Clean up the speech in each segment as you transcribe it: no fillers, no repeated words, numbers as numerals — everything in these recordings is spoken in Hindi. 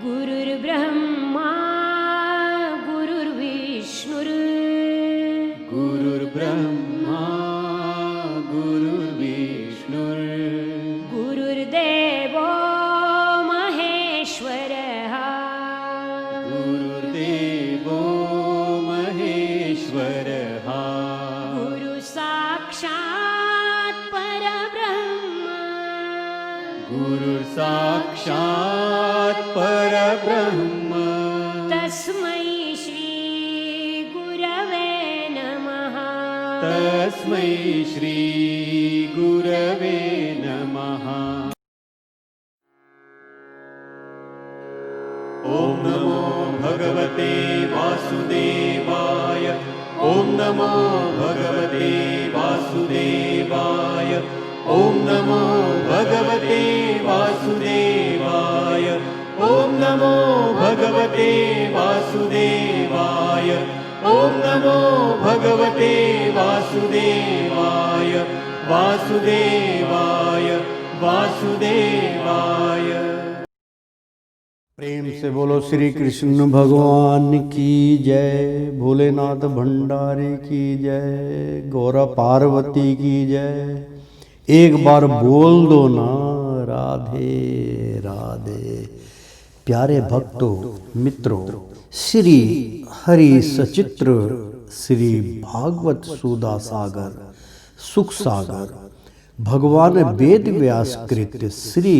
गुरुर्ब्रह्मा गुरुर्विष्णुर् गुरुर्ब्रह्मा गुरुर्विष्णुर् गुरुर्देवो महेश्वरः गुरुर्देवो महेश्वरः गुरुसाक्षात् परब्रह्म गुरुर्साक्षात् परब्रह्म तस्मै श्री गुरवे नमः तस्मै श्री गुरवे नमः। ॐ नमो भगवते वासुदेवाय ॐ नमो भगवते वासुदेवाय ॐ नमो भगवते वासुदेवाय ॐ नमो भगवते वासुदेवाय ॐ नमो भगवते वासुदेवाय वासुदेवाय वासुदेवाय। प्रेम से बोलो श्री कृष्ण भगवान की जय, भोलेनाथ भंडारी की जय, गौरा पार्वती की जय। एक बार बोल दो ना राधे राधे। प्यारे भक्तों मित्रों, श्री हरि सचित्र श्री भागवत सुधा सागर सुख सागर भगवान वेद व्यास कृत श्री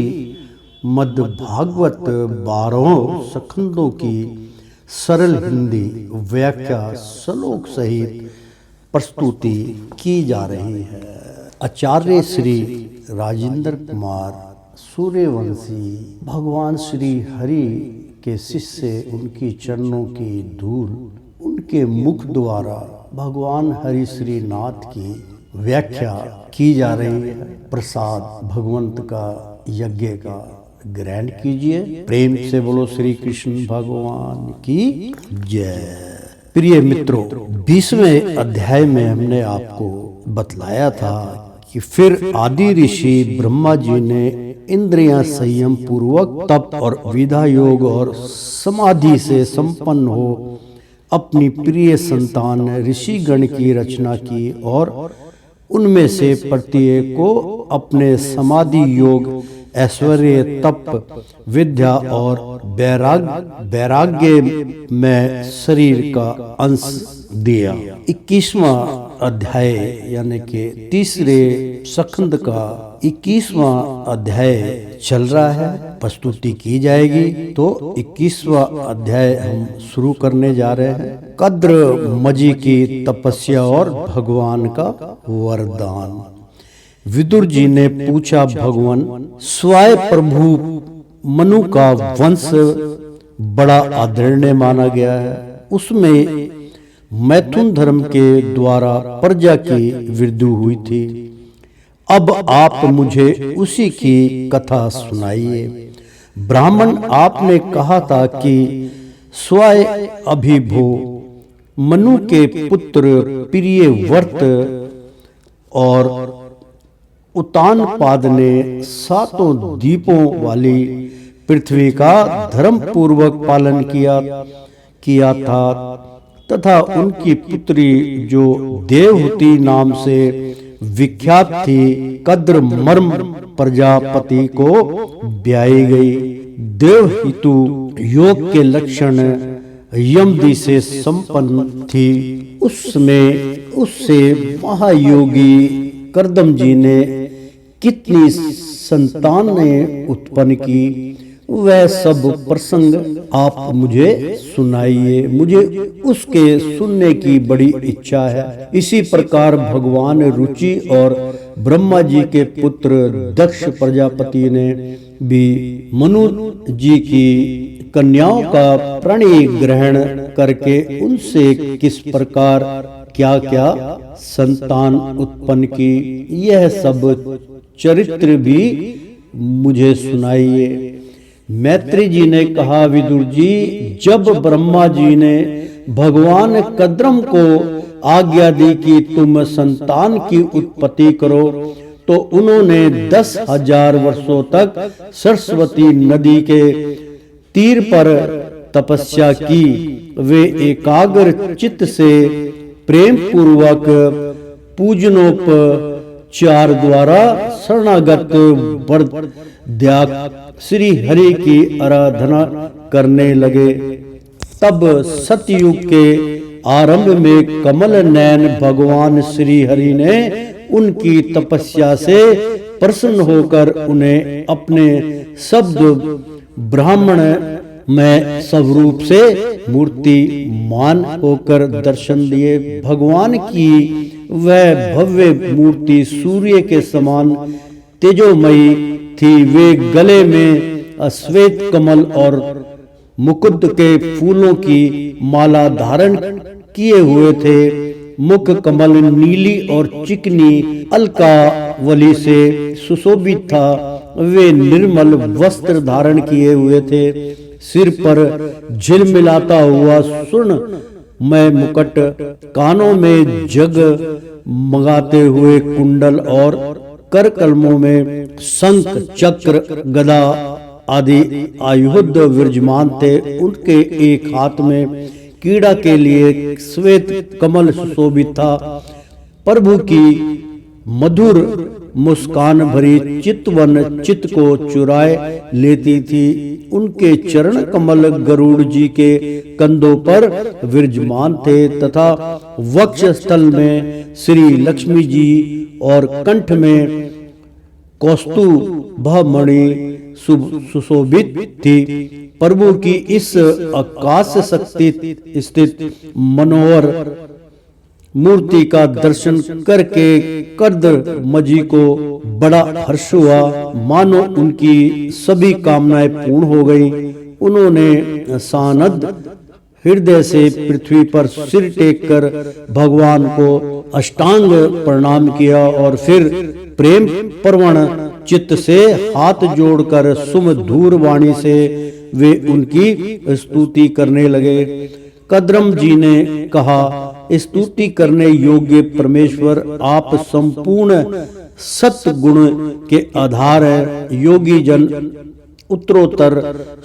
मद् भागवत 12 स्कंदों की सरल हिंदी व्याख्या श्लोक सहित प्रस्तुति की जा रही है। आचार्य श्री राजेंद्र कुमार सूर्यवंशी भगवान श्री हरि के शिष्य, उनकी चरणों की धूल उनके मुख द्वारा भगवान हरि श्री नाथ की व्याख्या की जा रही है। प्रसाद भगवंत का यज्ञ का ग्रहण कीजिए। प्रेम से बोलो श्री कृष्ण भगवान की जय। प्रिय मित्रों, 20वें अध्याय में हमने आपको बतलाया था कि फिर आदि ऋषि ब्रह्मा जी ने इंद्रियां संयम पूर्वक तप और विधा योग और समाधि से संपन्न हो अपनी प्रिय संतान ऋषिगण की रचना की और उनमें से प्रत्येक को अपने समाधि योग, ऐश्वर्य, तप, विद्या और वैराग्य में शरीर का अंश दिया। 21वां अध्याय यानी कि तीसरे स्कंद का 21वां अध्याय चल रहा है, प्रस्तुति की जाएगी। तो 21वां अध्याय हम शुरू करने जा रहे हैं। कद्र मजी की तपस्या और भगवान का वरदान। विदुर जी ने पूछा, भगवान स्वयं प्रभु मनु का वंश बड़ा आदरणीय माना गया है, उसमें मैथुन धर्म के द्वारा प्रजा की वृद्धि हुई थी। अब आप मुझे उसी की कथा सुनाइए। ब्राह्मण, आपने कहा था कि स्वयं अभिभो मनु के पुत्र प्रिय व्रत और उत्तानपाद ने 7 द्वीपों वाली पृथ्वी का धर्म पूर्वक पालन किया था तथा उनकी पुत्री जो देवहूति नाम से विख्यात थी, कद्रमर्म प्रजापति को ब्याही गई। देवहितु योग के लक्षण यमदि से संपन्न थी। उससे महायोगी कर्दम जी ने कितनी संतानें उत्पन्न की, वह सब प्रसंग आप मुझे सुनाइए। मुझे उसके सुनने की बड़ी इच्छा है। इसी प्रकार भगवान रुचि और ब्रह्मा जी के पुत्र दक्ष प्रजापति ने भी मनु जी की कन्याओं का प्रणय ग्रहण करके उनसे किस प्रकार क्या क्या संतान उत्पन्न की, यह सब चरित्र भी मुझे सुनाइए। मैत्री जी ने कहा, विदुर जी, जब ब्रह्मा जी ने भगवान कद्रम को आज्ञा दी कि तुम संतान की उत्पत्ति करो, तो उन्होंने 10,000 वर्षों तक सरस्वती नदी के तीर पर तपस्या की। वे एकाग्र चित्त से प्रेम पूर्वक पूजनोपचार द्वारा शरणागत बर्ध्याक श्री हरि की आराधना करने लगे। तब सतयुग के आरंभ में कमल नयन भगवान श्री हरि ने उनकी तपस्या से प्रसन्न होकर उन्हें अपने शब्द ब्राह्मण में स्वरूप से मूर्ति मान होकर दर्शन दिए। भगवान की वह भव्य मूर्ति सूर्य के समान तेजोमयी थी। वे गले में श्वेत कमल और मुकुट के फूलों की माला धारण किए हुए थे। मुख कमल नीली और चिकनी अलकावली से सुशोभित था। वे निर्मल वस्त्र धारण किए हुए थे। सिर पर झिलमिलाता हुआ स्वर्ण में मुकुट, कानों में जग मगाते हुए कुंडल और करकलमों में शंख चक्र गदा आदि आयुध विराजमान थे। उनके एक हाथ में कीड़ा के लिए श्वेत कमल सुशोभित था। प्रभु की मधुर मुस्कान भरी चितवन चित्त को चुराए लेती थी। उनके चरण कमल गरुड़ जी के कंधों पर विराजमान थे तथा वक्ष स्थल में श्री लक्ष्मी जी और कंठ में कौस्तुभमणि सुशोभित थी। प्रभु की इस आकाश शक्ति स्थित मनोहर मूर्ति का दर्शन करके कर्दमजी को बड़ा हर्ष हुआ, मानो उनकी सभी कामनाएं पूर्ण हो गई। उन्होंने सानद हृदय से पृथ्वी पर सिर टेककर भगवान को अष्टांग प्रणाम किया और फिर प्रेम प्रवण चित्त से हाथ जोड़कर सुमधुर वाणी से वे उनकी स्तुति करने लगे। कद्रम जी ने कहा, स्तुति करने योग्य परमेश्वर, आप संपूर्ण सत्य गुण के आधार हैं। योगी जन उत्तरोत्तर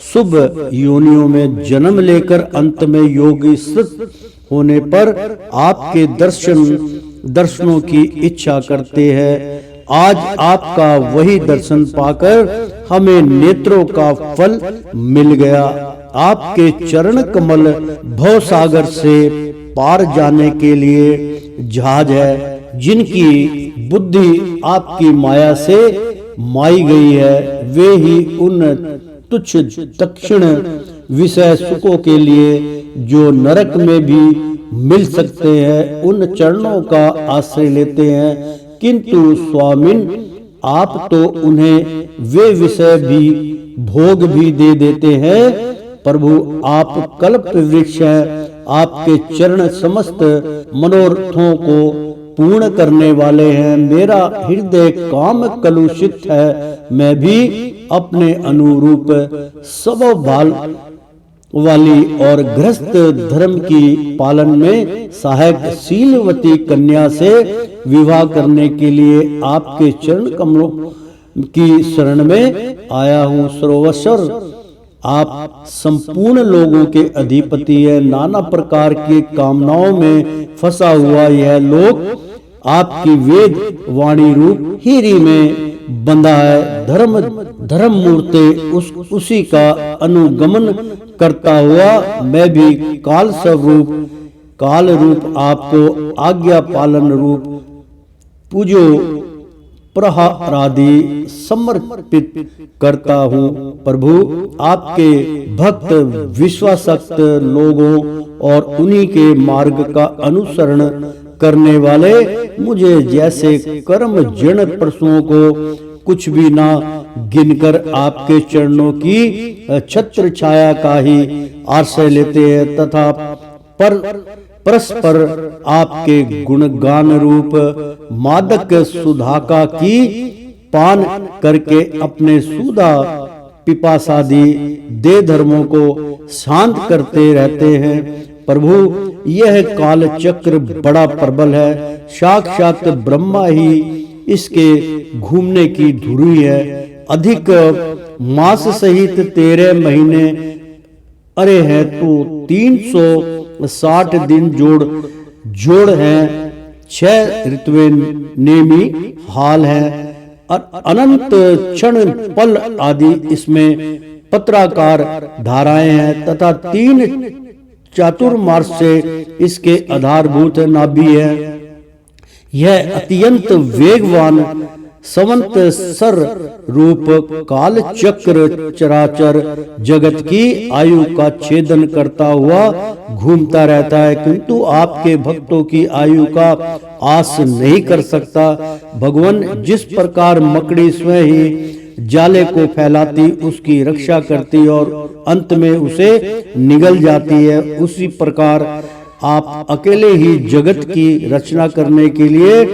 शुभ योनियों में जन्म लेकर अंत में योगी सिद्ध होने पर आपके दर्शनों की इच्छा करते हैं। आज आपका वही दर्शन पाकर हमें नेत्रों का फल मिल गया। आपके चरण कमल भव सागर से पार जाने के लिए जहाज है। जिनकी बुद्धि आपकी माया से माई गई है, वे ही उन तुच्छ दक्षिण विषय सुखों के लिए जो नरक में भी मिल सकते हैं, उन चरणों का आश्रय लेते हैं। किंतु स्वामिन, आप तो उन्हें वे विषय भी भोग भी दे देते हैं। प्रभु, आप कल्प वृक्ष हैं। आपके चरण समस्त मनोरथों को पूर्ण करने वाले हैं। मेरा हृदय काम कलुषित है। मैं भी अपने अनुरूप स्वभाव वाली और गृहस्थ धर्म की पालन में सहायक शीलवती कन्या से विवाह करने के लिए आपके चरण कमलों की शरण में आया हूँ। सर्वस्वर आप संपूर्ण लोगों के अधिपति है। नाना प्रकार की कामनाओं में फंसा हुआ यह लोक आपकी वेद वाणी रूप हीरी में बंधा है। धर्म मूर्ति उसी का अनुगमन करता हुआ मैं भी काल रूप आपको आज्ञा पालन रूप पूजो प्रहरादि समर्पित करता हूँ। प्रभु, आपके भक्त विश्वासक्त लोगों और उन्हीं के मार्ग का अनुसरण करने वाले मुझे जैसे कर्म जन पशुओं को कुछ भी ना गिनकर आपके चरणों की छत्र छाया का ही आश्रय लेते हैं तथा परस्पर आपके गुणगान रूप मादक सुधाका की पान करके अपने सुधा पिपासादि दे धर्मों को शांत करते रहते हैं। प्रभु, यह काल चक्र बड़ा प्रबल है। साक्षात ब्रह्मा ही इसके घूमने की धुरी है। अधिक मास सहित 13 महीने अरे हैं तो 360 दिन जोड़ हैं, 6 ऋतुएं नेमी हाल हैं, और अनंत क्षण पल आदि इसमें पत्राकार धाराएं हैं, तथा 3 चातुर्मास से इसके आधारभूत नाभि है। यह अत्यंत वेगवान संवत सर रूप काल चक्र चराचर जगत की आयु का छेदन करता हुआ घूमता रहता है, किंतु आपके भक्तों की आयु का आस नहीं कर सकता। भगवान जिस प्रकार मकड़ी स्वयं ही जाले को फैलाती उसकी रक्षा करती और अंत में उसे निगल जाती है, उसी प्रकार आप अकेले ही जगत की रचना करने के लिए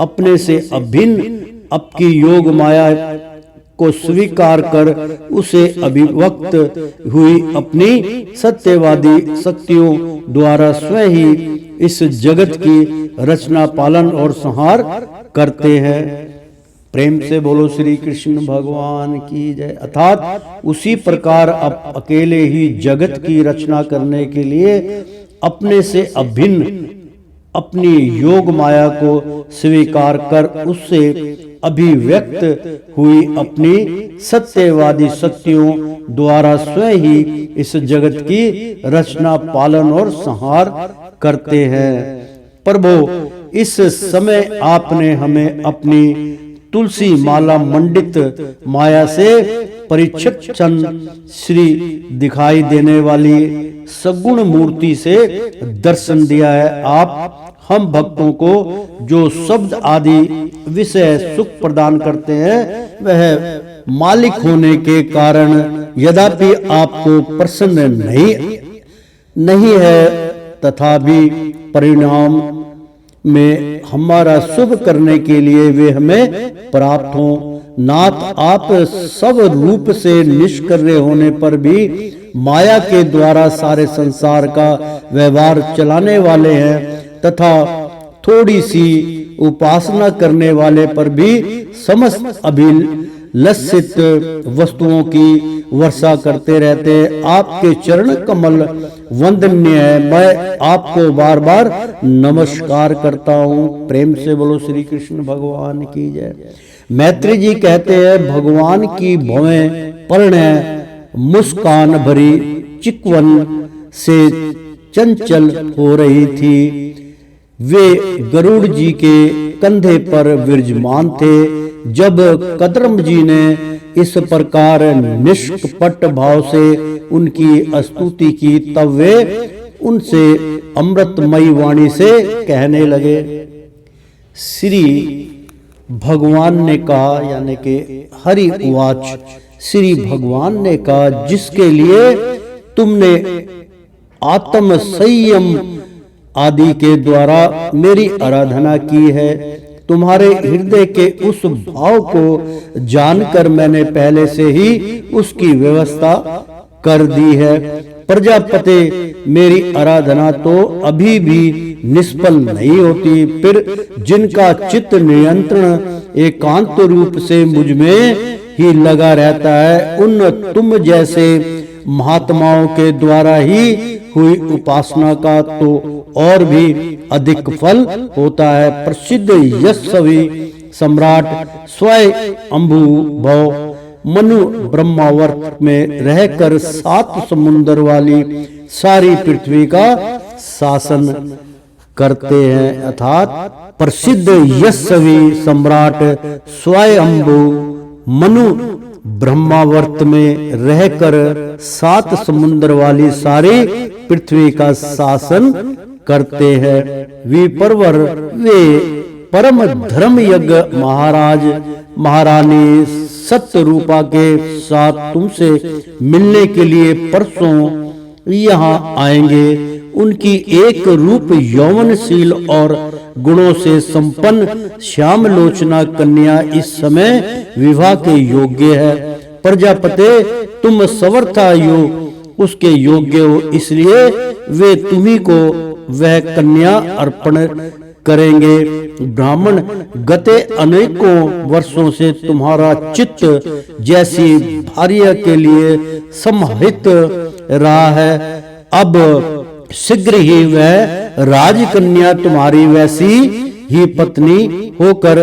अपने से अभिन्न आपकी योग माया को स्वीकार कर उसे अभिव्यक्त हुई अपनी सत्यवादी शक्तियों द्वारा स्वयं ही इस जगत की रचना पालन और संहार करते हैं। प्रेम से बोलो श्री कृष्ण भगवान की जय। अर्थात उसी प्रकार आप अकेले ही जगत की रचना करने के लिए अपने से अभिन्न अपनी योग माया को स्वीकार कर उससे अभिव्यक्त हुई अपनी सत्यवादी शक्तियों द्वारा स्वयं ही इस जगत की रचना पालन और संहार करते हैं। प्रभु इस समय आपने हमें अपनी तुलसी माला मंडित माया से परिच्छन श्री दिखाई देने वाली सगुण मूर्ति से दर्शन दिया है। आप हम भक्तों को जो शब्द आदि विषय सुख प्रदान करते हैं वह मालिक होने के कारण यद्यपि आपको प्रसन्न नहीं है, तथापि परिणाम में हमारा शुभ करने के लिए वे हमें प्राप्त हों। नाथ आप सब रूप से निष्क्रिय होने पर भी माया के द्वारा सारे संसार का व्यवहार चलाने वाले हैं, तथा थोड़ी सी उपासना करने वाले पर भी समस्त अभिलषित वस्तुओं की वर्षा करते रहते हैं। आपके चरण कमल वंदनीय है, मैं आपको बार बार नमस्कार करता हूँ। प्रेम से बोलो श्री कृष्ण भगवान की जय। मैत्री जी कहते हैं भगवान की भवें पर्ण मुस्कान भरी चिकवन से चंचल हो रही थी। वे गरुड़ जी के कंधे पर विराजमान थे। जब कदरम जी ने इस प्रकार निष्कपट भाव से उनकी स्तुति की तब वे उनसे अमृतमयी वाणी से कहने लगे। श्री भगवान ने कहा, यानी कि हरि उवाच, श्री भगवान ने कहा जिसके लिए तुमने आत्म संयम आदि के द्वारा मेरी आराधना की है, तुम्हारे हृदय के उस भाव को जानकर मैंने पहले से ही उसकी व्यवस्था कर दी है। प्रजापति मेरी आराधना तो अभी भी निष्फल नहीं होती, फिर जिनका चित्त नियंत्रण एकांत रूप से मुझ में ही लगा रहता है, उन तुम जैसे महात्माओं के द्वारा ही हुई उपासना का तो और भी अधिक फल होता है। प्रसिद्ध यशस्वी सम्राट स्वयं अम्बु भव मनु ब्रह्मावर्त में रहकर 7 समुद्र वाली सारी पृथ्वी का शासन करते हैं। अर्थात प्रसिद्ध यशस्वी सम्राट स्वयं अम्बु मनु ब्रह्मावर्त में रहकर 7 समुद्र वाली सारी पृथ्वी का शासन करते हैं। विप्रवर वे परम धर्म यज्ञ महाराज महारानी सत्य रूपा के साथ तुमसे मिलने के लिए परसों यहाँ आएंगे। उनकी एक रूप यौवनशील और गुणों से संपन्न श्याम लोचना कन्या इस समय विवाह के योग्य है। प्रजापते तुम समर्थायु उसके योग्य हो, इसलिए वे तुम्ही को वह कन्या अर्पण करेंगे। ब्राह्मण गते अनेकों वर्षों से तुम्हारा चित्त जैसी भार्या के लिए समाहित रहा है। अब शीघ्र ही वह राजकन्या तुम्हारी वैसी ही पत्नी होकर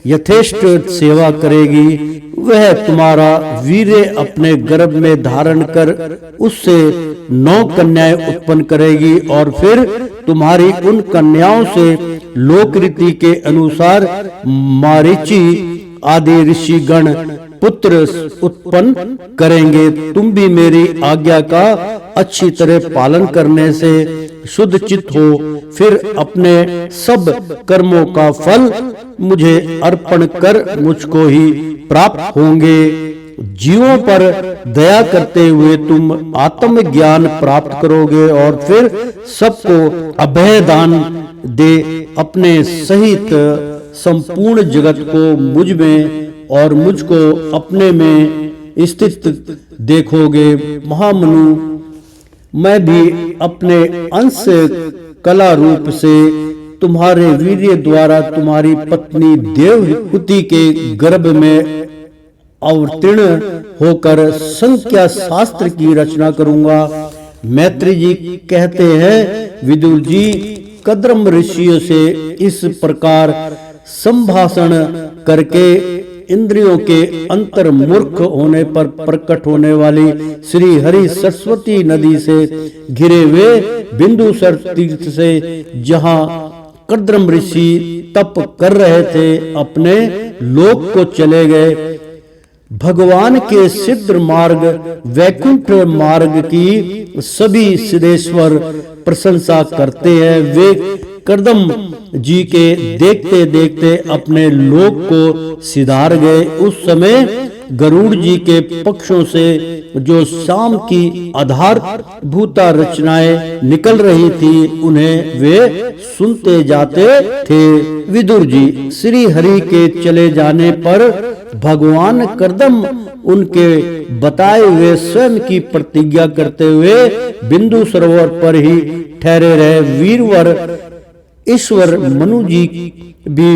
यथेष्ट सेवा करेगी। वह तुम्हारा वीर्य अपने गर्भ में धारण कर उससे 9 कन्याएं उत्पन्न करेगी और फिर तुम्हारी उन कन्याओं से लोकरीति के अनुसार मारीची आदि ऋषिगण पुत्र उत्पन्न करेंगे। तुम भी मेरी आज्ञा का अच्छी तरह पालन करने से शुद्ध चित्त हो, फिर अपने सब कर्मों का फल मुझे अर्पण कर मुझको ही प्राप्त होंगे। जीवों पर दया करते हुए तुम आत्मज्ञान प्राप्त करोगे और फिर सबको अभय दान दे अपने सहित संपूर्ण जगत को मुझ में और मुझको अपने में स्थित देखोगे। महामनु, मैं भी अपने अंश कला रूप से तुम्हारे वीर्य द्वारा तुम्हारी पत्नी देवहूति के गर्भ में अवतीर्ण होकर संख्या शास्त्र की रचना करूंगा। मैत्री जी कहते हैं, विदुर जी कद्रम ऋषियों से इस प्रकार संभाषण करके इंद्रियों के अंतर्मुख होने पर प्रकट होने वाली श्री हरि सरस्वती नदी से घिरे हुए बिंदुसर तीर्थ से जहाँ कद्रम ऋषि तप कर रहे थे अपने लोक को चले गए। भगवान के सिद्ध मार्ग वैकुंठ मार्ग की सभी सिद्धेश्वर प्रशंसा करते हैं। वे कदम जी के देखते देखते अपने लोक को सिधार गए। उस समय गरुड़ जी के पक्षों से जो शाम की आधार भूता रचनाएं निकल रही थी उन्हें वे सुनते जाते थे। विदुर जी, श्री हरि के चले जाने पर भगवान कर्दम उनके बताए हुए स्वयं की प्रतिज्ञा करते हुए बिंदु सरोवर पर ही ठहरे रहे। वीरवर ईश्वर मनु जी भी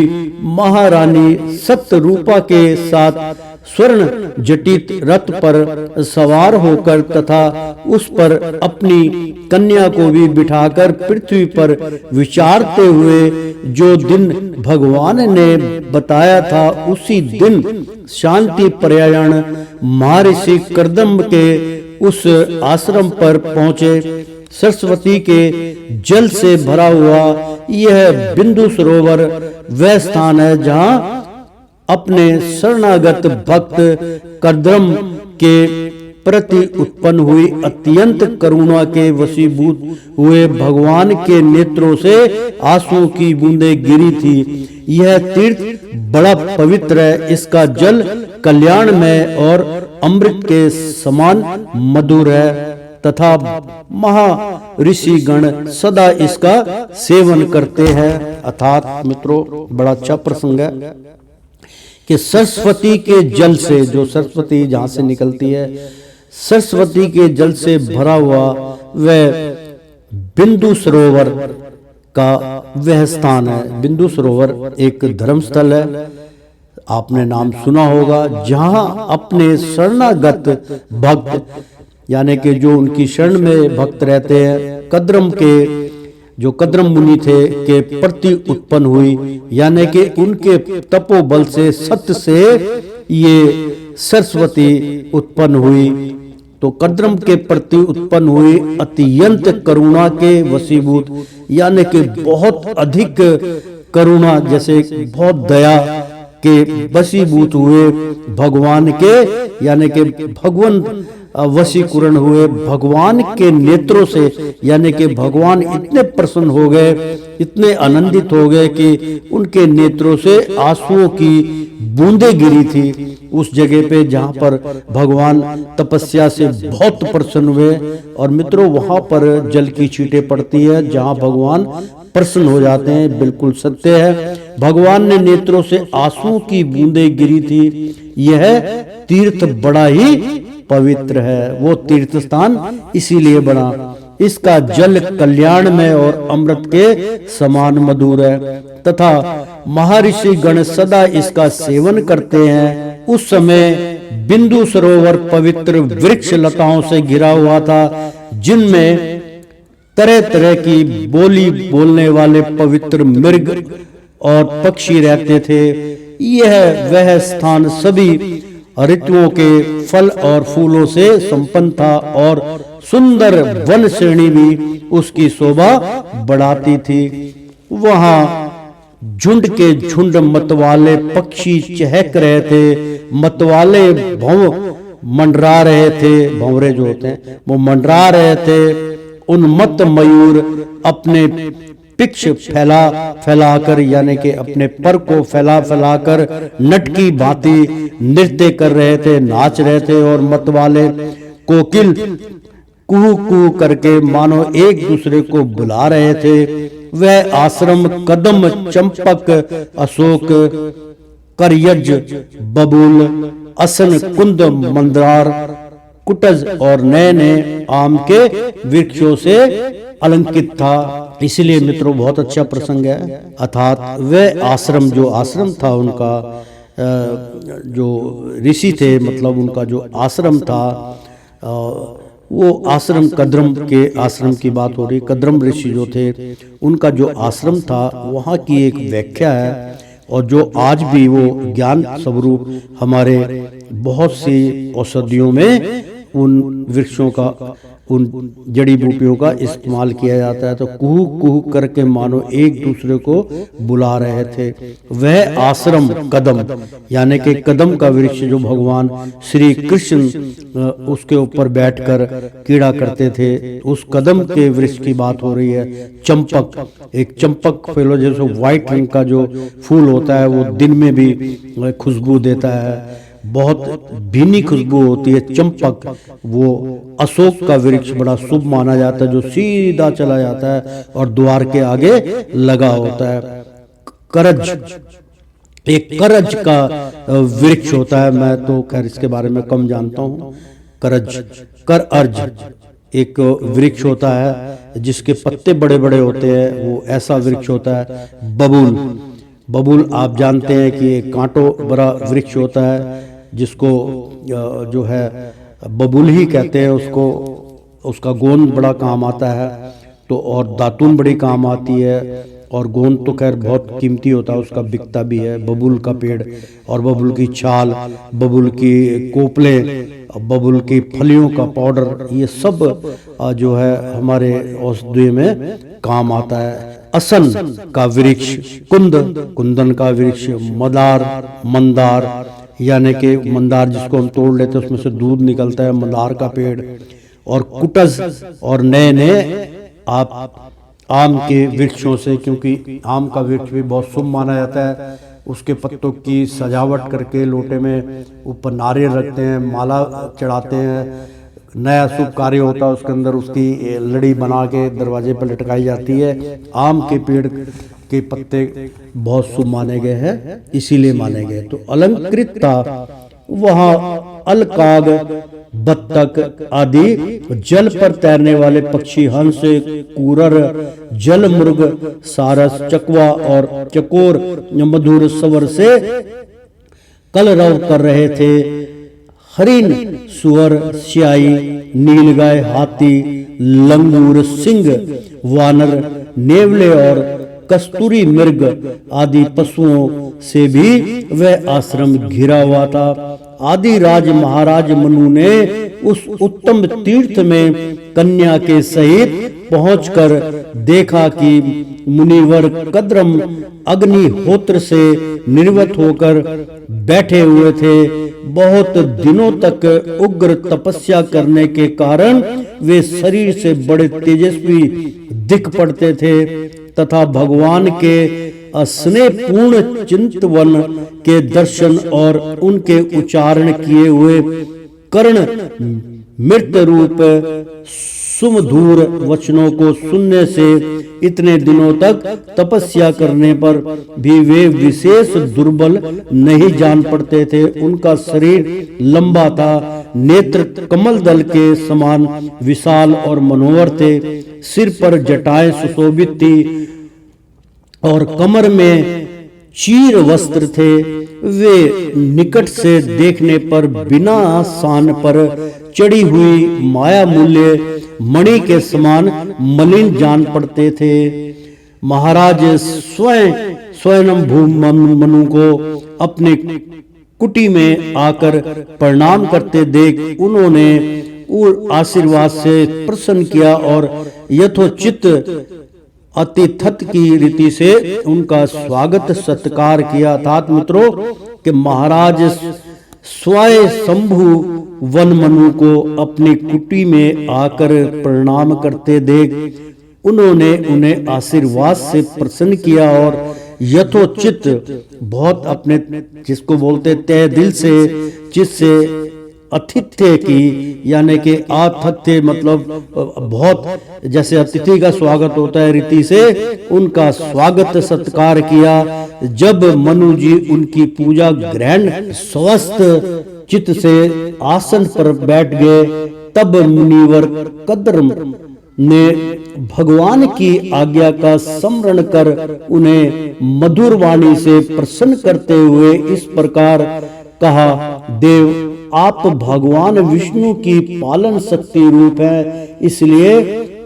महारानी सत्यरूपा के साथ स्वर्ण जटित रथ पर सवार होकर तथा उस पर अपनी कन्या को भी बिठाकर पृथ्वी पर विचारते हुए जो दिन भगवान ने बताया था उसी दिन शांति पर्यायण महर्षि कर्दम के उस आश्रम पर पहुंचे। सरस्वती के जल से भरा हुआ यह बिंदु सरोवर वह स्थान है जहाँ अपने शरणागत भक्त कर्दम के प्रति उत्पन्न हुई अत्यंत करुणा के वशीभूत हुए भगवान के नेत्रों से आंसुओं की बूंदें गिरी थी। यह तीर्थ बड़ा पवित्र है। इसका जल कल्याणमय और अमृत के समान मधुर है तथा महर्षि गण सदा इसका सेवन करते हैं। अर्थात मित्रों, बड़ा अच्छा प्रसंग है कि सरस्वती के जल से, जो सरस्वती जहाँ से निकलती है, सरस्वती के जल से भरा हुआ वह बिंदु सरोवर का वह स्थान है। बिंदु सरोवर एक धर्मस्थल है, आपने नाम सुना होगा, जहाँ अपने शरणागत भक्त यानी कि जो उनकी शरण में भक्त रहते हैं, कद्रम के जो कद्रम मुनि थे के प्रति उत्पन्न हुई, यानी कि उनके तपोबल से सत्य से ये सरस्वती उत्पन्न हुई। तो कद्रम के प्रति उत्पन्न हुई अत्यंत करुणा के वशीभूत, यानी कि बहुत अधिक करुणा, जैसे बहुत दया के वशीभूत हुए भगवान के, यानी कि भगवान वशीकरण हुए भगवान के नेत्रों से, यानी कि भगवान इतने प्रसन्न हो गए, इतने आनंदित हो गए कि उनके नेत्रों से आंसुओं की बूंदें गिरी थी। उस जगह पे जहाँ पर भगवान तपस्या से बहुत प्रसन्न हुए। और मित्रों, वहां पर जल की छींटें पड़ती है जहाँ भगवान प्रसन्न हो जाते हैं। बिल्कुल सत्य है, भगवान ने नेत्रों से आंसुओं की बूंदें गिरी थी। यह तीर्थ बड़ा ही पवित्र है, वो तीर्थ स्थान इसीलिए बना। इसका जल कल्याण में और अमृत के समान मधुर है तथा महर्षि गण सदा इसका सेवन करते हैं। उस समय बिंदु सरोवर पवित्र वृक्ष लताओं से घिरा हुआ था, जिनमें तरह तरह की बोली बोलने वाले पवित्र मृग और पक्षी रहते थे। यह वह स्थान सभी ऋतुओं के फल और फूलों से संपन्न था और सुंदर वन श्रेणी भी उसकी शोभा बढ़ाती थी। वहां झुंड के झुंड मतवाले पक्षी चहक रहे थे, मतवाले भंव मंडरा रहे थे, भंवरे जो होते हैं वो मंडरा रहे थे। उन्मत्त मयूर अपने पिक्ष फैला फैलाकर यानी कि अपने पर को फैला फैलाकर नट की भांति नृत्य कर रहे थे, नाच रहे थे। और मतवाले कोकिल कू कू करके मानो एक दूसरे को बुला रहे थे। वह आश्रम कदम, चंपक, अशोक, करयज, बबूल, असन, कुंद, मंदार, कुटज और नए नए आम के वृक्षों से अलंकृत था। इसलिए मित्रों बहुत अच्छा प्रसंग है। अर्थात वह आश्रम जो आश्रम था उनका, जो ऋषि थे मतलब उनका जो आश्रम था, वो आश्रम कद्रम के आश्रम की बात हो रही। कद्रम ऋषि जो थे उनका जो आश्रम था वहाँ की एक व्याख्या है, और जो आज भी वो ज्ञान स्वरूप हमारे बहुत सी औषधियों में उन वृक्षों का, उन जड़ी बूटियों का इस्तेमाल किया जाता है। तो कुहू कुहू करके मानो एक दूसरे को बुला रहे थे। वह आश्रम कदम यानी कि कदम का वृक्ष जो भगवान श्री कृष्ण उसके ऊपर बैठकर कीड़ा करते थे, उस कदम के वृक्ष की बात हो रही है। चंपक, एक चंपक फूल जैसे व्हाइट रंग का जो फूल होता है वो दिन में भी खुशबू देता है, बहुत भीनी खुशबू होती है चंपक। वो अशोक का वृक्ष बड़ा शुभ माना जाता है, जो सीधा चला जाता है और द्वार के आगे लगा होता है। करज, एक करज का वृक्ष होता है, मैं तो खैर इसके बारे में कम जानता हूँ। करज, कर अर्ज एक वृक्ष होता है जिसके पत्ते बड़े बड़े होते हैं, वो ऐसा वृक्ष होता है। बबूल, बबूल आप जानते हैं कि एक कांटों बड़ा वृक्ष होता है जिसको जो है बबूल ही कहते हैं उसको। उसका गोंद बड़ा काम आता है तो, और दातून बड़ी काम आती है, और गोंद तो खैर बहुत कीमती होता है, उसका बिकता भी है। बबूल का पेड़ और बबूल की छाल, बबूल की कोपले, बबूल की फलियों का पाउडर, ये सब जो है हमारे औषधि में काम आता है। असन का वृक्ष, कुंद, कुंदन का वृक्ष, मदार, मंदार यानी कि मंदार जिसको हम तोड़ लेते हैं उसमें से दूध निकलता है, मंदार का पेड़। और कुटज और नए नए आप आम के वृक्षों से, क्योंकि आम का वृक्ष भी बहुत शुभ माना जाता है। उसके पत्तों की सजावट करके लोटे में ऊपर नारियल रखते हैं, माला चढ़ाते हैं, नया शुभ कार्य होता है उसके अंदर, उसकी लड़ी बना के दरवाजे पर लटकाई जाती है। आम के पेड़ के पत्ते बहुत शुभ माने गए हैं, इसीलिए माने गए। तो अलंकृतता वहाँ अलकाग, बत्तख आदि जल पर तैरने वाले पक्षी, हंस, कूरर, जल मुर्ग, सारस, चकवा और चकोर मधुर स्वर से कलरव कर रहे थे। हरिण, सुअर, स्याई, नीलगाय, हाथी, लंगूर, सिंह, वानर, नेवले और कस्तूरी मृग आदि पशुओं से भी वह आश्रम घिरा हुआ था। आदि राज महाराज मनु ने उस उत्तम तीर्थ में कन्या के सहित पहुंचकर देखा कि मुनिवर कद्रम अग्निहोत्र से निर्वत होकर बैठे हुए थे। बहुत दिनों तक उग्र तपस्या करने के कारण वे शरीर से बड़े तेजस्वी दिख पड़ते थे तथा भगवान के स्नेहपूर्ण चिंतवन के दर्शन और उनके उच्चारण किए हुए कर्ण मृत रूप सुमधुर वचनों को सुनने से इतने दिनों तक तपस्या करने पर भी वे विशेष दुर्बल नहीं जान पड़ते थे। उनका शरीर लंबा था, नेत्र कमल दल के समान विशाल और मनोहर थे, सिर पर जटाएं सुशोभित थी और कमर में चीर वस्त्र थे। वे निकट से देखने पर बिना सान पर चढ़ी हुई माया मूल्य मणि के समान मलिन जान पड़ते थे। महाराज स्वयं मनु को अपने कुटी में आकर प्रणाम करते देख उन्होंने आशीर्वाद से प्रसन्न किया और यथोचित अतिथत की रीति से उनका स्वागत सत्कार किया। अर्थात मित्रों कि महाराज स्वयं शंभु वन मनु को अपनी कुटी में आकर प्रणाम करते देख उन्होंने उन्हें आशीर्वाद से प्रसन्न किया और यथोचित बहुत अपने जिसको बोलते तय दिल से जिससे अतिथ्य की यानी कि आतिथ्य मतलब बहुत जैसे अतिथि का स्वागत होता है रीति से उनका स्वागत सत्कार किया। जब मनु जी उनकी पूजा ग्रहण स्वस्थ चित्त से आसन पर बैठ गए तब मुनिवर कद्रम ने भगवान की आज्ञा का स्मरण कर उन्हें मधुर वाणी से प्रसन्न करते हुए इस प्रकार कहा, देव आप भगवान विष्णु की पालन शक्ति रूप है, इसलिए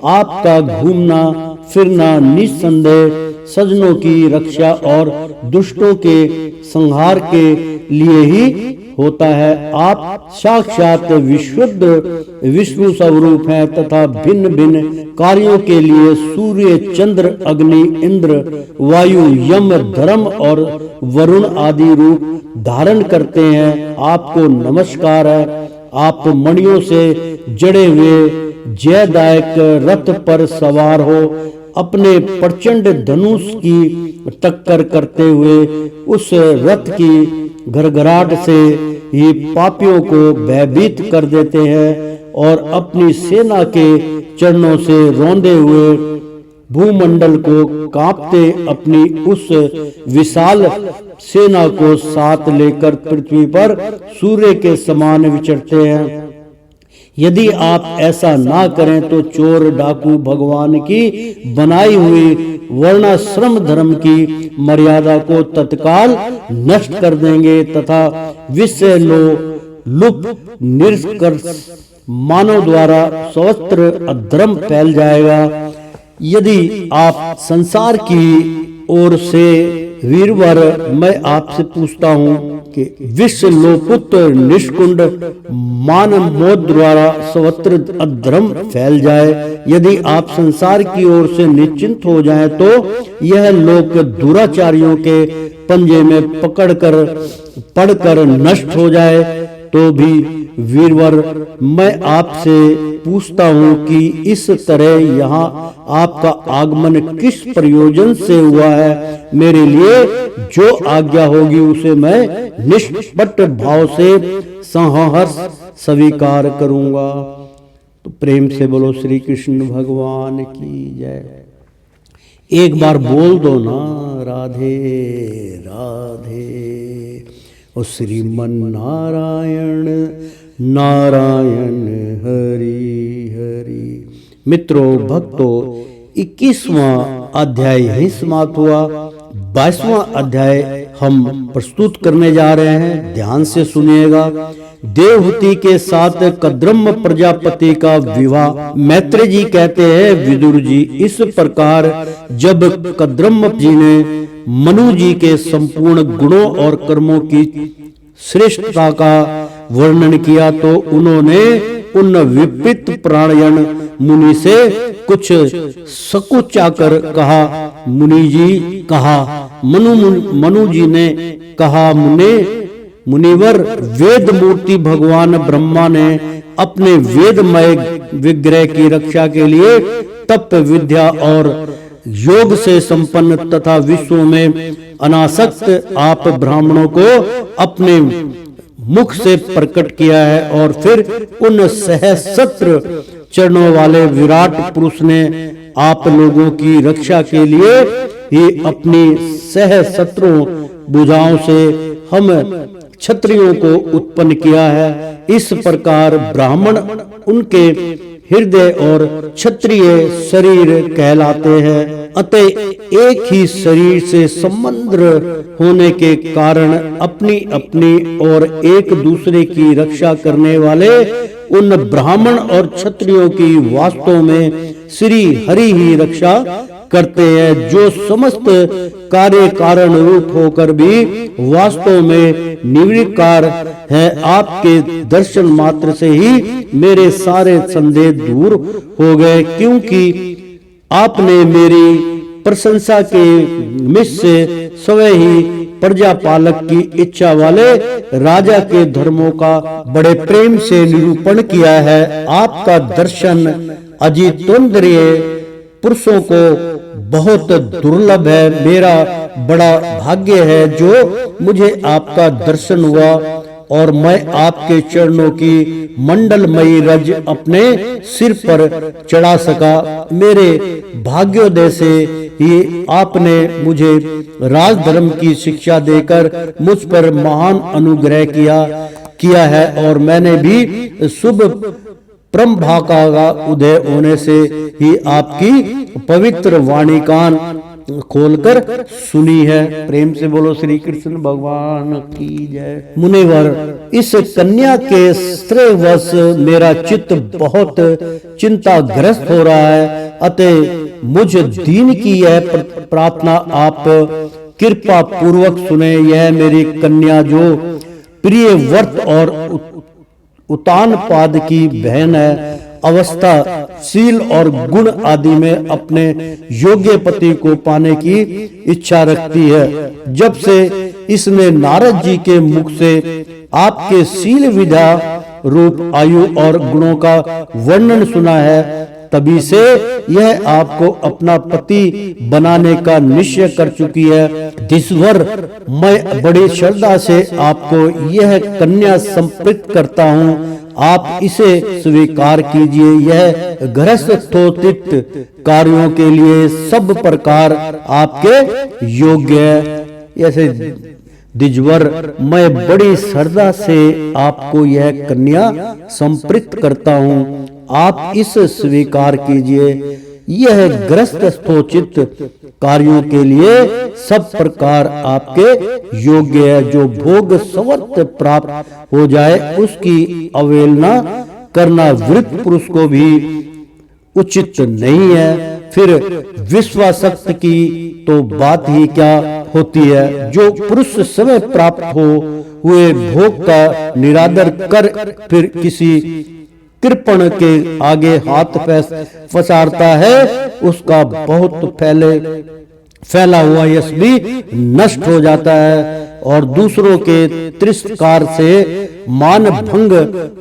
आपका घूमना फिरना निस्संदेह सज्जनों की रक्षा और दुष्टों के संहार के लिए ही होता है। आप साक्षात विशुद्ध विष्णु स्वरूप हैं तथा भिन्न भिन्न कार्यों के लिए सूर्य चंद्र अग्नि इंद्र वायु यम धर्म और वरुण आदि रूप धारण करते हैं। आपको नमस्कार है। आप मणियों से जड़े हुए जयदायक रथ पर सवार हो अपने प्रचंड धनुष की टक्कर करते हुए उस रथ की घरघराहट से ही पापियों को भयभीत कर देते हैं और अपनी सेना के चरणों से रौंदे हुए भूमंडल को कांपते अपनी उस विशाल सेना को साथ लेकर पृथ्वी पर सूर्य के समान विचरते हैं। यदि आप ऐसा ना करें तो चोर डाकू भगवान की बनाई हुई वर्णाश्रम धर्म की मर्यादा को तत्काल नष्ट कर देंगे तथा विषय लुप निष्कर्ष मानव द्वारा सर्वत्र अधर्म फैल जाएगा। यदि आप संसार की ओर से वीरवर मैं आपसे पूछता हूँ कि विश्व लोपुत्र निष्कुंड मान मोद द्वारा सर्वत्र अधर्म फैल जाए। यदि आप संसार की ओर से निश्चिंत हो जाएं तो यह लोक दुराचारियों के पंजे में पड़कर नष्ट हो जाए। तो भी वीरवर मैं आपसे पूछता हूँ कि इस तरह यहाँ आपका आगमन किस प्रयोजन से हुआ है। मेरे लिए जो आज्ञा होगी उसे मैं निष्पट भाव से सहर्ष स्वीकार करूंगा। तो प्रेम से बोलो श्री कृष्ण भगवान की जय। एक बार बोल दो ना राधे राधे। ओ श्रीमन नारायण नारायण हरि हरि। मित्रों भक्तों 21वां अध्याय ही समाप्त हुआ। 22वां अध्याय हम प्रस्तुत करने जा रहे हैं, ध्यान से सुनिएगा। देवहूति के साथ कद्रम प्रजापति का विवाह। मैत्रेय जी कहते हैं, विदुर जी, इस प्रकार जब कद्रम जी ने मनु जी के संपूर्ण गुणों और कर्मों की श्रेष्ठता का वर्णन किया तो उन्होंने उन विपित प्राणयन मुनि से कुछ सकुचाकर कहा, मुनि जी कहा। मनु जी ने कहा, मुनिवर, वेद मूर्ति भगवान ब्रह्मा ने अपने वेदमय विग्रह की रक्षा के लिए तप विद्या और योग से संपन्न तथा विश्व में अनासक्त आप ब्राह्मणों को अपने मुख से प्रकट किया है और फिर उन सहस्त्र चरणों वाले विराट पुरुष ने आप लोगों की रक्षा के लिए ही अपनी सहस्त्रों भुजाओं से हम क्षत्रियों को उत्पन्न किया है। इस प्रकार ब्राह्मण उनके हृदय और क्षत्रिय शरीर कहलाते हैं। अतः एक ही शरीर से संबंध होने के कारण अपनी अपनी और एक दूसरे की रक्षा करने वाले उन ब्राह्मण और क्षत्रियों की वास्तव में श्री हरि ही रक्षा करते हैं, जो समस्त कार्य कारण रूप होकर भी वास्तव में निर्विकार है। आपके दर्शन मात्र से ही मेरे सारे संदेह दूर हो गए, क्योंकि आपने मेरी प्रशंसा के निमित्त से स्वयं ही प्रजापालक की इच्छा वाले राजा के धर्मों का बड़े प्रेम से निरूपण किया है। आपका दर्शन अजितोन्द्रिय पुरुषों को बहुत दुर्लभ है। मेरा बड़ा भाग्य है जो मुझे आपका दर्शन हुआ और मैं आपके चरणों की मंडलमयी रज अपने सिर पर चढ़ा सका। मेरे भाग्योदय से ही आपने मुझे राजधर्म की शिक्षा देकर मुझ पर महान अनुग्रह किया है, और मैंने भी शुभ ब्रह्मभाका का उदय होने से ही आपकी पवित्र वाणी कान खोलकर सुनी है। प्रेम से बोलो श्री कृष्ण भगवान की जय। मुनिवर, इस कन्या के श्रेयवश मेरा चित्त बहुत चिंताग्रस्त हो रहा है, अतः मुझ दीन की यह प्रार्थना आप कृपा पूर्वक सुने। यह मेरी कन्या जो प्रिय व्रत और उतान पाद की बहन है, अवस्था शील और गुण आदि में अपने योग्य पति को पाने की इच्छा रखती है। जब से इसने नारद जी के मुख से आपके शील विद्या रूप आयु और गुणों का वर्णन सुना है, तभी से यह आपको अपना पति बनाने का निश्चय कर चुकी है। ईश्वर, मैं बड़ी श्रद्धा से आपको यह कन्या संप्रेषित करता हूँ, आप इसे स्वीकार कीजिए। यह गृहस्थोचित कार्यों के लिए सब प्रकार आपके योग्य है। ऐसे द्विजवर, मैं बड़ी श्रद्धा से आपको यह कन्या संप्रेषित करता हूँ, आप इस स्वीकार कीजिए। यह गृहस्थोचित कार्यों के लिए सब प्रकार आपके योग्य है। जो भोग सवर्त प्राप्त हो जाए उसकी अवहेलना करना वृद्ध पुरुष को भी उचित नहीं है। फिर विश्वासक्त की तो बात ही क्या होती है। जो पुरुष समय प्राप्त हुए भोग का निरादर कर फिर किसी कृपण के आगे हाथ पसारता है, उसका बहुत फैला हुआ यश भी नष्ट हो जाता है और दूसरों के तिरस्कार से मान भंग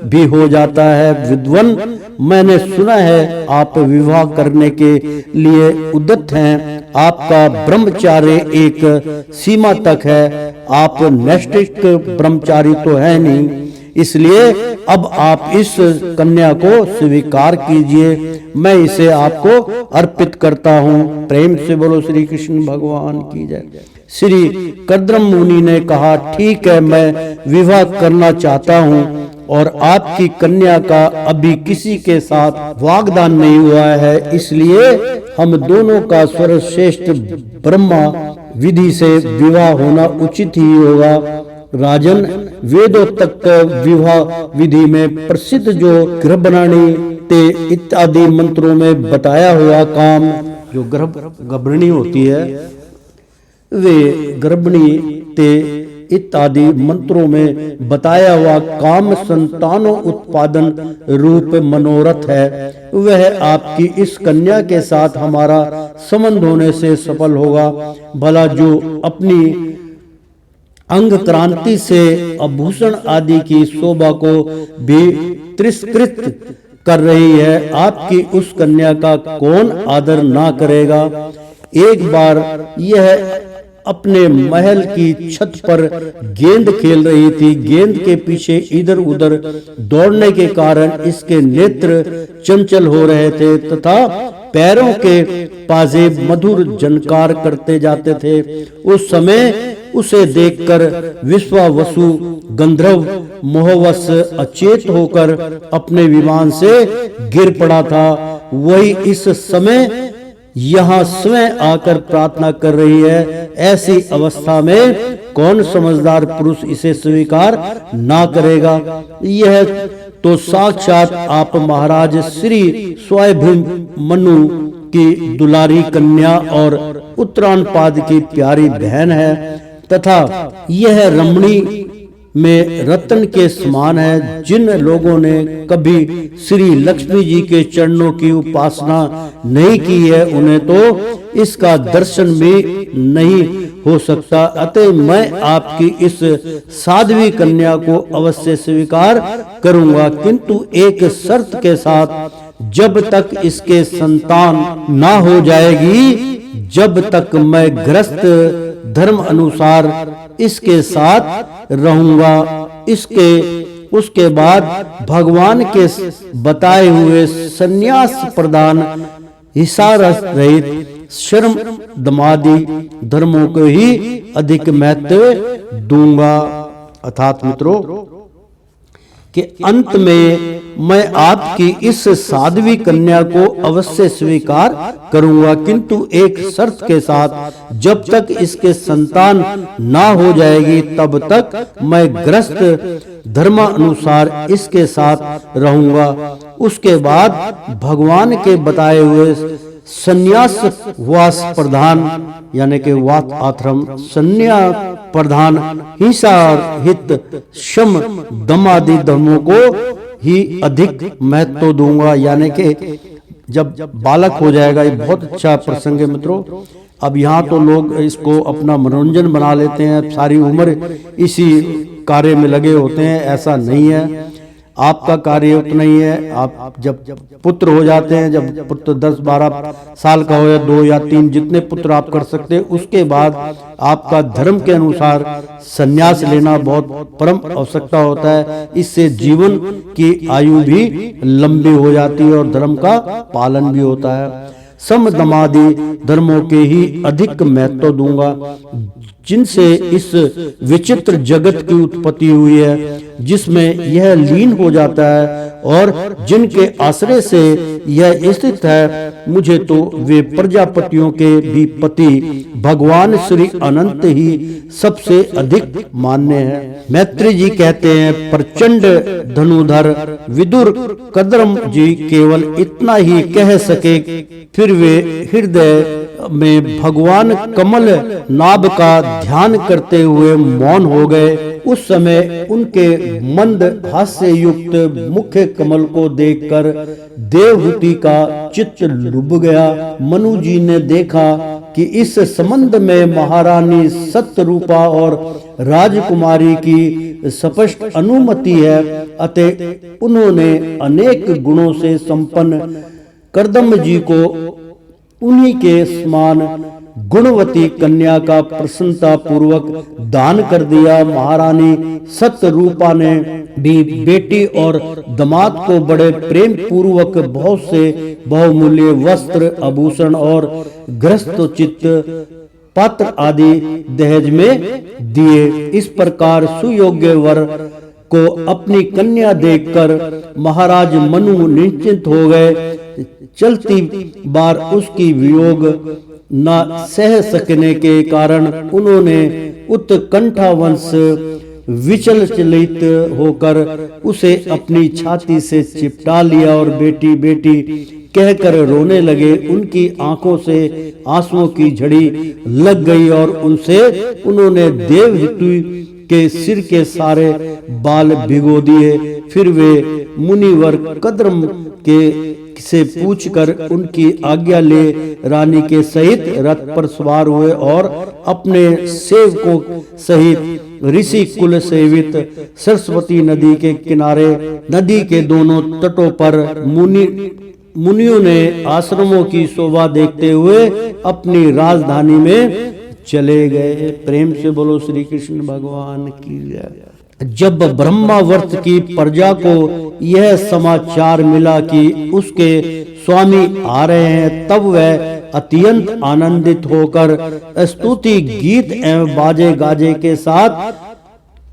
भी हो जाता है। विद्वान, मैंने सुना है आप विवाह करने के लिए उद्यत हैं। आपका ब्रह्मचार्य एक सीमा तक है, आप नैष्ठिक ब्रह्मचारी तो है नहीं, इसलिए अब आप इस कन्या को स्वीकार कीजिए। मैं इसे आपको अर्पित करता हूँ। प्रेम से बोलो श्री कृष्ण भगवान की जय। श्री कर्दम मुनि ने कहा, ठीक है, मैं विवाह करना चाहता हूँ और आपकी कन्या का अभी किसी के साथ वागदान नहीं हुआ है, इसलिए हम दोनों का सर्वश्रेष्ठ ब्रह्मा विधि से विवाह होना उचित ही होगा। राजन, वेदों तक विवाह विधि में प्रसिद्ध जो गर्भणी ते इत्यादि मंत्रों में बताया हुआ काम, जो गर्भणी होती है, वे गर्भणी ते इत्यादि मंत्रों में बताया हुआ काम संतानों उत्पादन रूप मनोरथ है। वह आपकी इस कन्या के साथ हमारा संबंध होने से सफल होगा। भला जो अपनी अंग क्रांति से आभूषण आदि की शोभा को भी तिरस्कृत कर रही है, आपकी उस कन्या का कौन आदर ना करेगा। एक बार यह अपने महल की छत पर गेंद खेल रही थी। गेंद के पीछे इधर उधर दौड़ने के कारण इसके नेत्र चंचल हो रहे थे तथा पैरों के पाजेब मधुर झनकार करते जाते थे। उस समय उसे देखकर विश्वावसु गंधर्व मोहवश अचेत होकर अपने विमान से गिर पड़ा था। वही इस समय यहाँ स्वयं आकर प्रार्थना कर रही है। ऐसी अवस्था में कौन समझदार पुरुष इसे स्वीकार ना करेगा। यह तो साक्षात आप महाराज श्री स्वयं मनु की दुलारी कन्या और उत्तरायणपाद की प्यारी बहन है तथा यह रमणी में रत्न के समान है। जिन लोगों ने कभी श्री लक्ष्मी जी के चरणों की उपासना नहीं की है उन्हें तो इसका दर्शन भी नहीं हो सकता। अतः मैं आपकी इस साध्वी कन्या को अवश्य स्वीकार करूंगा, किंतु एक शर्त के साथ, जब तक इसके संतान ना हो जाएगी जब तक मैं गृहस्थ धर्म अनुसार इसके साथ रहूंगा। उसके बाद भगवान के बताए हुए संन्यास प्रदान हिसार रहित शर्म दमादि धर्मों को ही अधिक महत्व दूंगा। अर्थात मित्रों कि अंत में मैं आपकी इस साध्वी कन्या को अवश्य स्वीकार करूंगा, किंतु एक शर्त के साथ, जब तक इसके संतान ना हो जाएगी तब तक मैं गृहस्थ धर्मानुसार इसके साथ रहूंगा। उसके बाद भगवान के बताए हुए संन्यास वास प्रधान यानी कि वात आश्रम संन्यास प्रधान हिंसा हित शम दम आदि धर्मों को ही अधिक महत्व दूंगा। यानी कि जब बालक हो जाएगा, ये बहुत अच्छा प्रसंग है मित्रों। अब यहाँ तो लोग इसको अपना मनोरंजन बना लेते हैं, सारी उम्र इसी कार्य में लगे होते हैं। ऐसा नहीं है, आपका कार्य उतना ही है। आप जब पुत्र हो जाते हैं, जब पुत्र 10-12 साल का हो या 2 या 3 जितने पुत्र आप कर सकते हैं, उसके बाद आपका धर्म के अनुसार संन्यास लेना बहुत परम आवश्यकता होता है। इससे जीवन की आयु भी लंबी हो जाती है और धर्म का पालन भी होता है। समदमादि धर्मों के ही अधिक महत्व दूंगा, जिनसे इस विचित्र जगत की उत्पत्ति हुई है, जिसमें यह लीन हो जाता है और जिनके आश्रय से यह स्थित है। मुझे तो वे प्रजापतियों के भी पति भगवान श्री अनंत ही सबसे अधिक मान्य है। मैत्री जी कहते हैं, प्रचंड धनुधर विदुर कद्रम जी केवल इतना ही कह सके, फिर वे हृदय में भगवान कमल नाभ का ध्यान करते हुए मौन हो गए। उस समय उनके मंद हास्य युक्त मुख्य कमल को देखकर देवहूति का चित्त डूब गया। मनु जी ने देखा कि इस संबंध में महारानी सत्यरूपा और राजकुमारी की स्पष्ट अनुमति है। अतः उन्होंने अनेक गुणों से संपन्न कर्दम जी को उन्हीं के समान गुणवती कन्या का प्रसन्नता पूर्वक दान कर दिया। महारानी सत्यरूपा ने भी बेटी और दामाद को बड़े प्रेम पूर्वक बहुत से बहुमूल्य वस्त्र आभूषण और गृहस्थोचित पात्र आदि दहेज में दिए। इस प्रकार सुयोग्य वर को अपनी कन्या देखकर महाराज मनु निश्चिंत हो गए। चलती बार उसकी वियोग न सह सकने के कारण उन्होंने उत्कंठा वंश विचलित होकर उसे अपनी छाती से चिपटा लिया और बेटी बेटी कहकर रोने लगे। उनकी आंखों से आंसुओं की झड़ी लग गई और उन्होंने देवहूति के सिर के सारे बाल भिगो दिए। फिर वे मुनिवर कद्रम के से पूछकर उनकी आज्ञा ले रानी के सहित रथ पर सवार हुए और अपने सेवकों सहित ऋषि कुल सेवित सरस्वती नदी के किनारे नदी के दोनों तटों पर मुनियों ने आश्रमों की शोभा देखते हुए अपनी राजधानी में चले गए। प्रेम से बोलो श्री कृष्ण भगवान की जय। जब ब्रह्मावर्त की प्रजा को यह समाचार मिला कि उसके स्वामी आ रहे हैं, तब वह अत्यंत आनंदित होकर स्तुति गीत एवं बाजे गाजे के साथ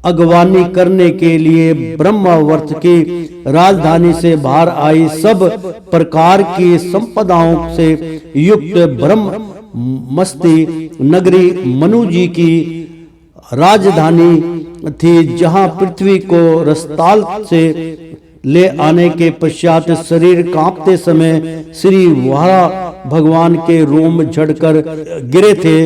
अगवानी करने के लिए ब्रह्मावर्त की राजधानी से बाहर आई। सब प्रकार की संपदाओं से युक्त ब्रह्म मस्ती नगरी मनु जी की राजधानी थी, जहां पृथ्वी को रसताल से ले आने के पश्चात शरीर कांपते समय श्री वारा भगवान के रोम झड़कर गिरे थे।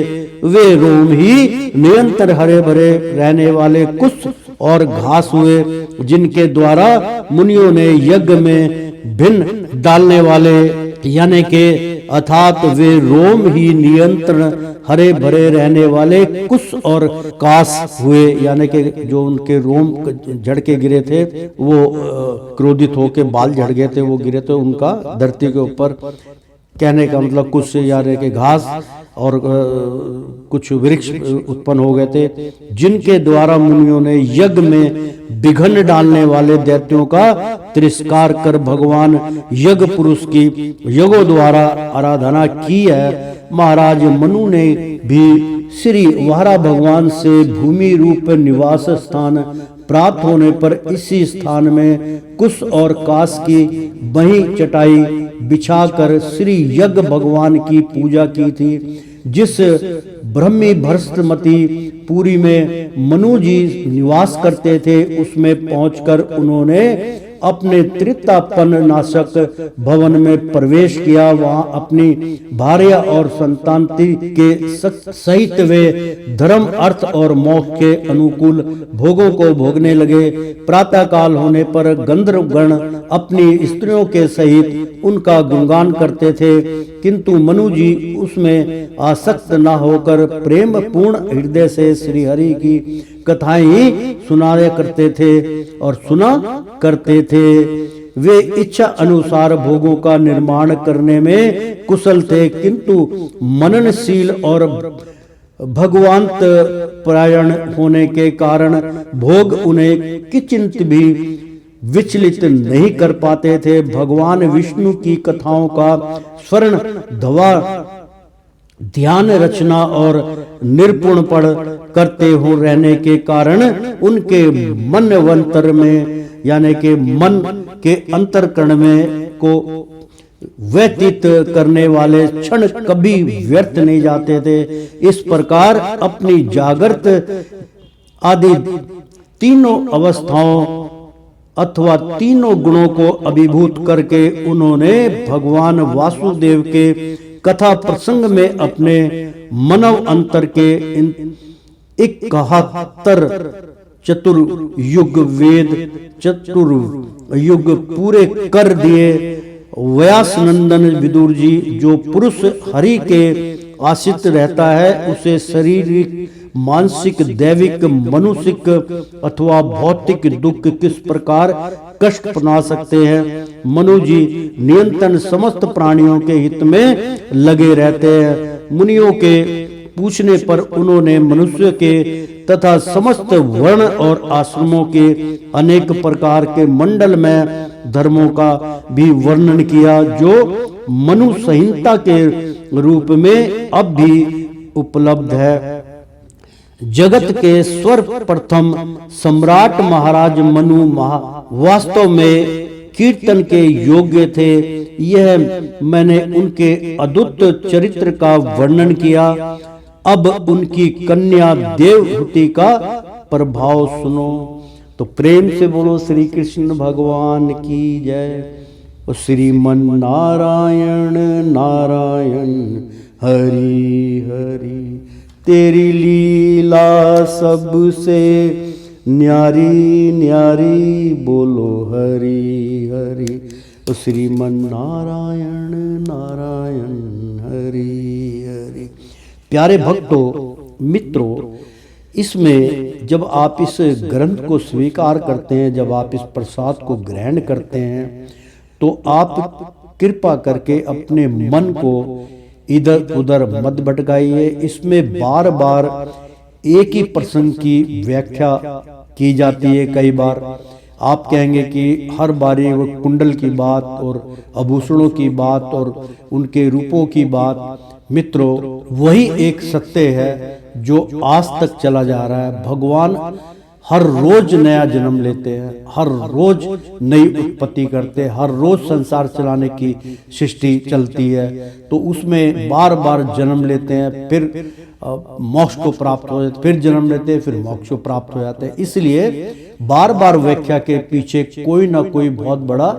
वे रोम ही निरंतर हरे भरे रहने वाले कुश और घास हुए, जिनके द्वारा मुनियों ने यज्ञ में भिन्न डालने वाले यानी के अर्थात वे रोम ही नियंत्रण हरे भरे रहने वाले कुश और कास हुए, यानी कि जो उनके रोम झड़ के गिरे थे वो क्रोधित होके बाल झड़ गए थे, वो गिरे थे उनका धरती के ऊपर। कहने का मतलब कुछ यानी कि घास और कुछ वृक्ष उत्पन्न हो गए थे, जिनके द्वारा मुनियों ने यज्ञ में विघ्न डालने वाले दैत्यों का तिरस्कार कर भगवान यज्ञ पुरुष की यज्ञों द्वारा आराधना की है। महाराज मनु ने भी श्री वारा भगवान से भूमि रूप निवास स्थान प्राप्त होने पर इसी स्थान में कुश और कास की बही चटाई बिछाकर श्री यज्ञ भगवान की पूजा की थी। जिस ब्रह्मी भ्रष्टमती पुरी में मनु जी निवास करते थे, उसमें पहुंचकर उन्होंने अपने त्रितापन नाशक भवन में प्रवेश किया। वहां अपनी भार्या और संतानति के सहित वे धर्म अर्थ और मोक्ष के अनुकूल भोगों को भोगने लगे। प्रातः काल होने पर गंधर्व गण अपनी स्त्रियों के सहित उनका गुणगान करते थे, किंतु मनु जी उसमें आसक्त न होकर प्रेम पूर्ण हृदय से श्री हरि की कथाएं ही सुनाया करते थे और सुना करते थे। वे इच्छा अनुसार भोगों का निर्माण करने में कुशल थे, किंतु मननशील और भगवंत परायण होने के कारण भोग उन्हें किंचित भी विचलित नहीं कर पाते थे। भगवान विष्णु की कथाओं का स्वर्ण धवा ध्यान रचना और निपुण पढ़ करते हो रहने के कारण उनके मनवंतर में यानी कि मन के अंतरकरण में को व्यतीत करने वाले क्षण कभी व्यर्थ नहीं जाते थे। इस प्रकार अपनी जागृत आदि तीनों अवस्थाओं अथवा तीनों गुणों को अभिभूत करके उन्होंने भगवान वासुदेव के कथा प्रसंग में अपने मानव अंतर के 71 चतुर्युग वेद चतुर्युग पूरे कर दिए। व्यास नंदन विदुर जी, जो पुरुष हरि के आश्रित रहता है उसे शारीरिक मानसिक दैविक मनुष्यिक अथवा भौतिक दुख किस प्रकार कष्ट पहुंचा सकते हैं। मनु जी नियंत्रण समस्त प्राणियों के हित में लगे रहते हैं। मुनियों के पूछने पर उन्होंने मनुष्य के तथा समस्त वर्ण और आश्रमों के अनेक प्रकार के मंडल में धर्मों का भी वर्णन किया, जो मनु संहिता के रूप में अब भी उपलब्ध है। जगत के सर्वप्रथम सम्राट महाराज मनु वास्तव में कीर्तन के योग्य थे। यह मैंने उनके अद्भुत चरित्र का वर्णन किया। अब उनकी कन्या देवहूति का प्रभाव सुनो। तो प्रेम से बोलो श्री कृष्ण भगवान की जय। और श्रीमन नारायण नारायण हरि हरि, तेरी लीला सबसे न्यारी न्यारी, बोलो हरि हरि। तो श्रीमन नारायण नारायण हरि हरि। प्यारे भक्तों मित्रों, इसमें जब आप इस ग्रंथ को स्वीकार करते हैं, जब आप इस प्रसाद को ग्रहण करते हैं, तो आप कृपा करके अपने मन को इधर उधर मत भटकाइए। इसमें बार बार एक ही प्रसंग की व्याख्या की जाती है। कई बार आप कहेंगे कि हर बारी वो कुंडल की बात और आभूषणों की बात और उनके रूपों की बात, मित्रों वही एक सत्य है जो आज तक चला जा रहा है। भगवान हर रोज नया जन्म लेते हैं, हर रोज नई उत्पत्ति करते हैं, हर रोज संसार चलाने की सृष्टि चलती है, तो उसमें बार बार जन्म लेते हैं, फिर मोक्ष को प्राप्त हो जाते, फिर जन्म लेते हैं, फिर मोक्ष को प्राप्त हो जाते हैं। इसलिए बार बार व्याख्या के पीछे कोई ना कोई बहुत बड़ा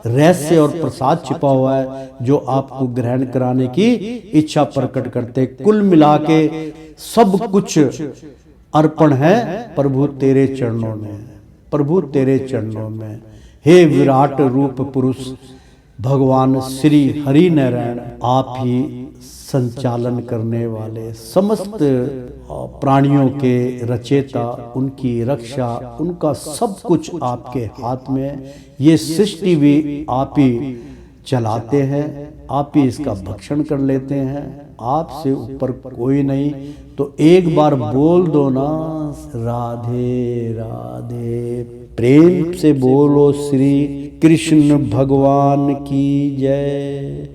रहस्य और प्रसाद छिपा हुआ है जो आपको ग्रहण कराने की इच्छा प्रकट करते। कुल मिला के सब कुछ अर्पण है प्रभु तेरे चरणों में, प्रभु तेरे चरणों में। हे विराट रूप पुरुष भगवान श्री हरि नारायण, आप ही संचालन करने वाले, समस्त प्राणियों के रचेता, उनकी रक्षा, उनका सब कुछ आपके हाथ में। ये सृष्टि भी आप ही चलाते हैं, आप ही इसका भक्षण कर लेते हैं, आपसे ऊपर कोई नहीं। तो एक बार बोल दो ना राधे राधे, प्रेम से बोलो श्री कृष्ण भगवान की जय।